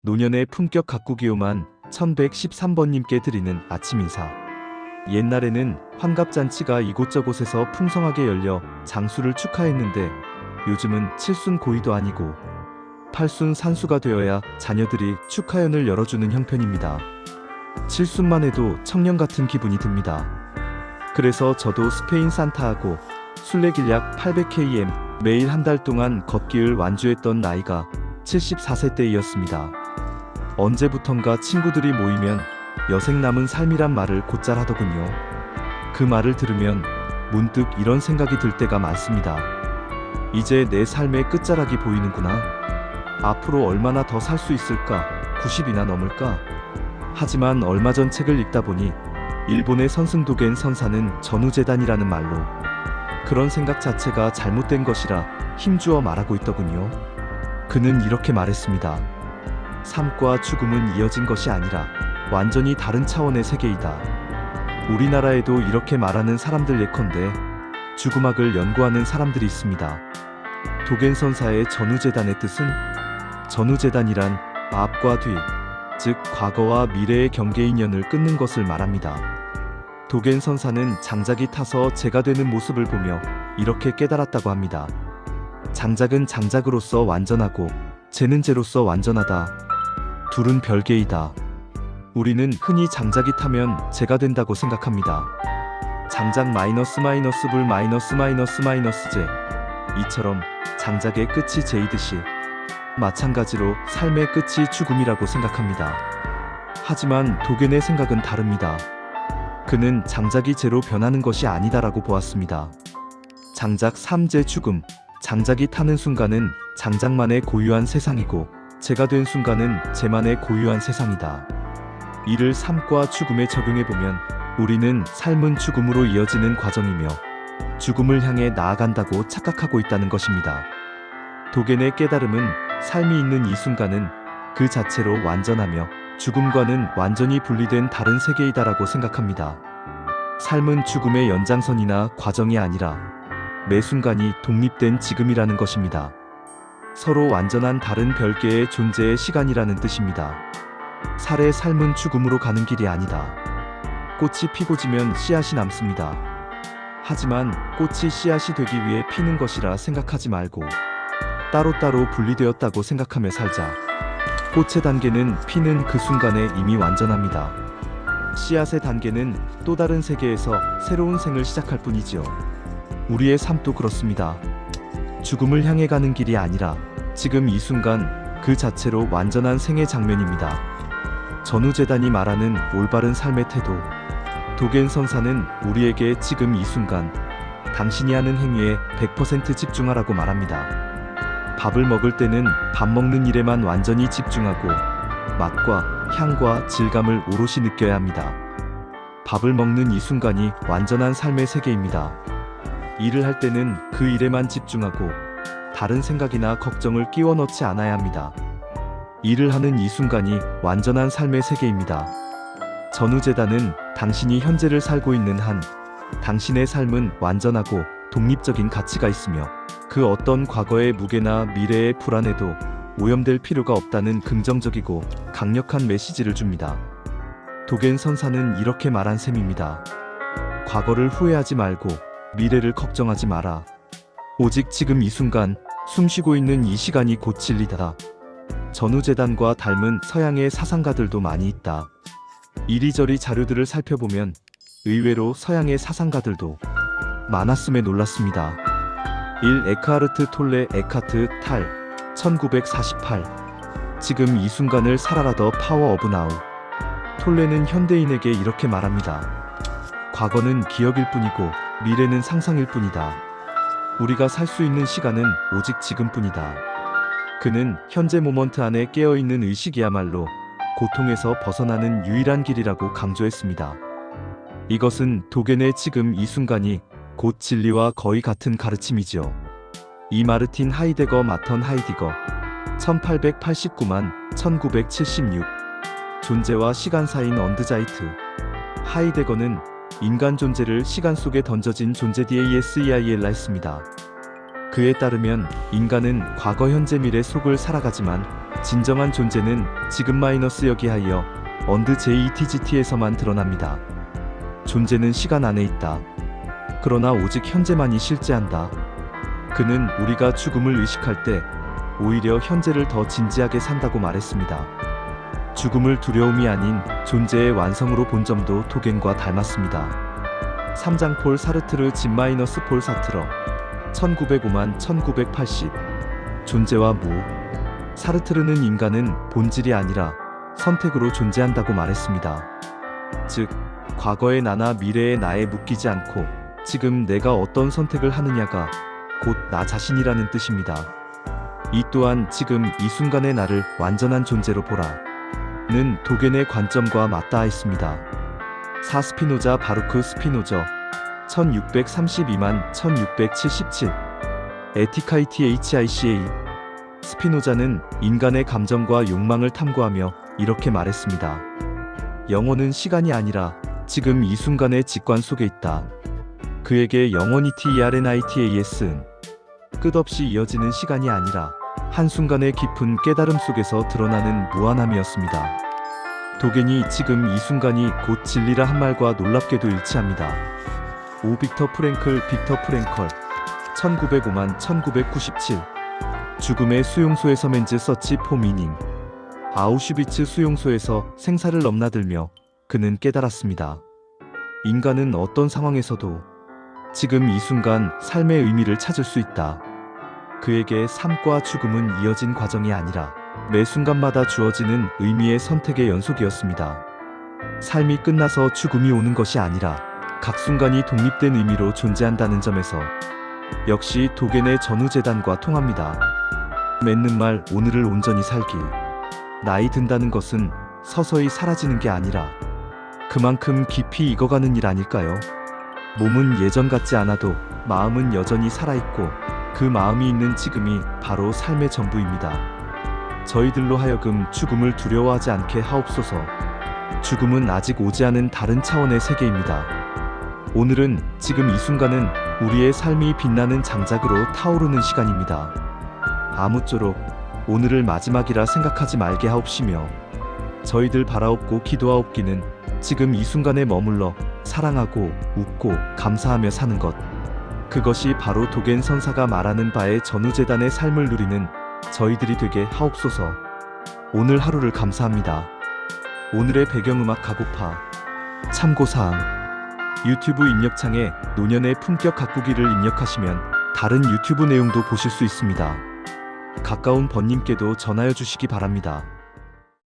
노년의 품격 가꾸기요만 1113번님께 드리는 아침 인사. 옛날에는 환갑잔치가 이곳저곳에서 풍성하게 열려 장수를 축하했는데 요즘은 칠순 고이도 아니고 팔순 산수가 되어야 자녀들이 축하연을 열어주는 형편입니다. 칠순만 해도 청년 같은 기분이 듭니다. 그래서 저도 스페인 산타하고 순례길 약 800km 매일 한 달 동안 걷기를 완주했던 나이가 74세 때이었습니다. 언제부턴가 친구들이 모이면 여생 남은 삶이란 말을 곧잘 하더군요. 그 말을 들으면 문득 이런 생각이 들 때가 많습니다. 이제 내 삶의 끝자락이 보이는구나. 앞으로 얼마나 더 살 수 있을까? 90이나 넘을까? 하지만 얼마 전 책을 읽다 보니 일본의 선승도겐 선사는 전우재단이라는 말로 그런 생각 자체가 잘못된 것이라 힘주어 말하고 있더군요. 그는 이렇게 말했습니다. 삶과 죽음은 이어진 것이 아니라 완전히 다른 차원의 세계이다. 우리나라에도 이렇게 말하는 사람들 예컨대 죽음학을 연구하는 사람들이 있습니다. 도겐 선사의 전우재단의 뜻은 전우재단이란 앞과 뒤, 즉 과거와 미래의 경계 인연을 끊는 것을 말합니다. 도겐 선사는 장작이 타서 재가 되는 모습을 보며 이렇게 깨달았다고 합니다. 장작은 장작으로서 완전하고 재는 재로서 완전하다. 둘은 별개이다. 우리는 흔히 장작이 타면 재가 된다고 생각합니다. 장작 마이너스 마이너스 불 마이너스 마이너스 마이너스 재. 이처럼 장작의 끝이 재이듯이 마찬가지로 삶의 끝이 죽음이라고 생각합니다. 하지만 도겐의 생각은 다릅니다. 그는 장작이 재로 변하는 것이 아니다라고 보았습니다. 장작 3재 죽음. 장작이 타는 순간은 장작만의 고유한 세상이고 재가 된 순간은 재만의 고유한 세상이다. 이를 삶과 죽음에 적용해보면 우리는 삶은 죽음으로 이어지는 과정이며 죽음을 향해 나아간다고 착각하고 있다는 것입니다. 도겐의 깨달음은 삶이 있는 이 순간은 그 자체로 완전하며 죽음과는 완전히 분리된 다른 세계이다라고 생각합니다. 삶은 죽음의 연장선이나 과정이 아니라 매 순간이 독립된 지금이라는 것입니다. 서로 완전한 다른 별개의 존재의 시간이라는 뜻입니다. 살의 삶은 죽음으로 가는 길이 아니다. 꽃이 피고 지면 씨앗이 남습니다. 하지만 꽃이 씨앗이 되기 위해 피는 것이라 생각하지 말고 따로따로 분리되었다고 생각하며 살자. 꽃의 단계는 피는 그 순간에 이미 완전합니다. 씨앗의 단계는 또 다른 세계에서 새로운 생을 시작할 뿐이지요. 우리의 삶도 그렇습니다. 죽음을 향해 가는 길이 아니라 지금 이 순간 그 자체로 완전한 생의 장면입니다. 전우재단이 말하는 올바른 삶의 태도. 도겐 선사는 우리에게 지금 이 순간 당신이 하는 행위에 100% 집중하라고 말합니다. 밥을 먹을 때는 밥 먹는 일에만 완전히 집중하고 맛과 향과 질감을 오롯이 느껴야 합니다. 밥을 먹는 이 순간이 완전한 삶의 세계입니다. 일을 할 때는 그 일에만 집중하고 다른 생각이나 걱정을 끼워 넣지 않아야 합니다. 일을 하는 이 순간이 완전한 삶의 세계입니다. 전우재단은 당신이 현재를 살고 있는 한 당신의 삶은 완전하고 독립적인 가치가 있으며 그 어떤 과거의 무게나 미래의 불안에도 오염될 필요가 없다는 긍정적이고 강력한 메시지를 줍니다. 도겐 선사는 이렇게 말한 셈입니다. 과거를 후회하지 말고 미래를 걱정하지 마라. 오직 지금 이 순간 숨쉬고 있는 이 시간이 곧 진리다. 전우재단과 닮은 서양의 사상가들도 많이 있다. 이리저리 자료들을 살펴보면 의외로 서양의 사상가들도 많았음에 놀랐습니다. 1. 에크하르트 톨레 에카트 탈 1948. 지금 이 순간을 살아라 더 파워 오브 나우. 톨레는 현대인에게 이렇게 말합니다. 과거는 기억일 뿐이고 미래는 상상일 뿐이다. 우리가 살 수 있는 시간은 오직 지금뿐이다. 그는 현재 모먼트 안에 깨어있는 의식이야말로 고통에서 벗어나는 유일한 길이라고 강조했습니다. 이것은 도겐의 지금 이 순간이 곧 진리와 거의 같은 가르침이지요. 이 마르틴 하이데거 마턴 하이디거 1889만 1976. 존재와 시간 사이인 언드자이트. 하이데거는 인간 존재를 시간 속에 던져진 존재 DASEIL라 했습니다. 그에 따르면 인간은 과거 현재 미래 속을 살아가지만 진정한 존재는 지금 마이너스 여기하여 언드 JETGT에서만 드러납니다. 존재는 시간 안에 있다. 그러나 오직 현재만이 실제한다. 그는 우리가 죽음을 의식할 때 오히려 현재를 더 진지하게 산다고 말했습니다. 죽음을 두려움이 아닌 존재의 완성으로 본 점도 도겐과 닮았습니다. 3장 폴 사르트르 진-폴 사트러 1905만 1980 존재와 무 사르트르는 인간은 본질이 아니라 선택으로 존재한다고 말했습니다. 즉, 과거의 나나 미래의 나에 묶이지 않고 지금 내가 어떤 선택을 하느냐가 곧 나 자신이라는 뜻입니다. 이 또한 지금 이 순간의 나를 완전한 존재로 보라는 도겐의 관점과 맞닿아 있습니다. 스피노자 바루크 스피노저 1632만 1677 에티카이티히이ca 스피노자는 인간의 감정과 욕망을 탐구하며 이렇게 말했습니다. 영혼은 시간이 아니라 지금 이 순간의 직관 속에 있다. 그에게 영원히 TERNITAS은 끝없이 이어지는 시간이 아니라 한순간의 깊은 깨달음 속에서 드러나는 무한함이었습니다. 도겐이 지금 이 순간이 곧 진리라 한 말과 놀랍게도 일치합니다. 빅터 프랭클 1905만 1997 죽음의 수용소에서 맨즈 서치 포 미닝 아우슈비츠 수용소에서 생사를 넘나들며 그는 깨달았습니다. 인간은 어떤 상황에서도 지금 이 순간 삶의 의미를 찾을 수 있다. 그에게 삶과 죽음은 이어진 과정이 아니라 매 순간마다 주어지는 의미의 선택의 연속이었습니다. 삶이 끝나서 죽음이 오는 것이 아니라 각 순간이 독립된 의미로 존재한다는 점에서 역시 도겐의 전우재단과 통합니다. 맺는 말 오늘을 온전히 살기. 나이 든다는 것은 서서히 사라지는 게 아니라 그만큼 깊이 익어가는 일 아닐까요? 몸은 예전 같지 않아도 마음은 여전히 살아있고 그 마음이 있는 지금이 바로 삶의 전부입니다. 저희들로 하여금 죽음을 두려워하지 않게 하옵소서. 죽음은 아직 오지 않은 다른 차원의 세계입니다. 오늘은 지금 이 순간은 우리의 삶이 빛나는 장작으로 타오르는 시간입니다. 아무쪼록 오늘을 마지막이라 생각하지 말게 하옵시며 저희들 바라옵고 기도하옵기는 지금 이 순간에 머물러 사랑하고 웃고 감사하며 사는 것. 그것이 바로 도겐 선사가 말하는 바의 전우재단의 삶을 누리는 저희들이 되게 하옵소서. 오늘 하루를 감사합니다. 오늘의 배경음악 가고파. 참고사항 유튜브 입력창에 노년의 품격 가꾸기를 입력하시면 다른 유튜브 내용도 보실 수 있습니다. 가까운 번님께도 전하여 주시기 바랍니다.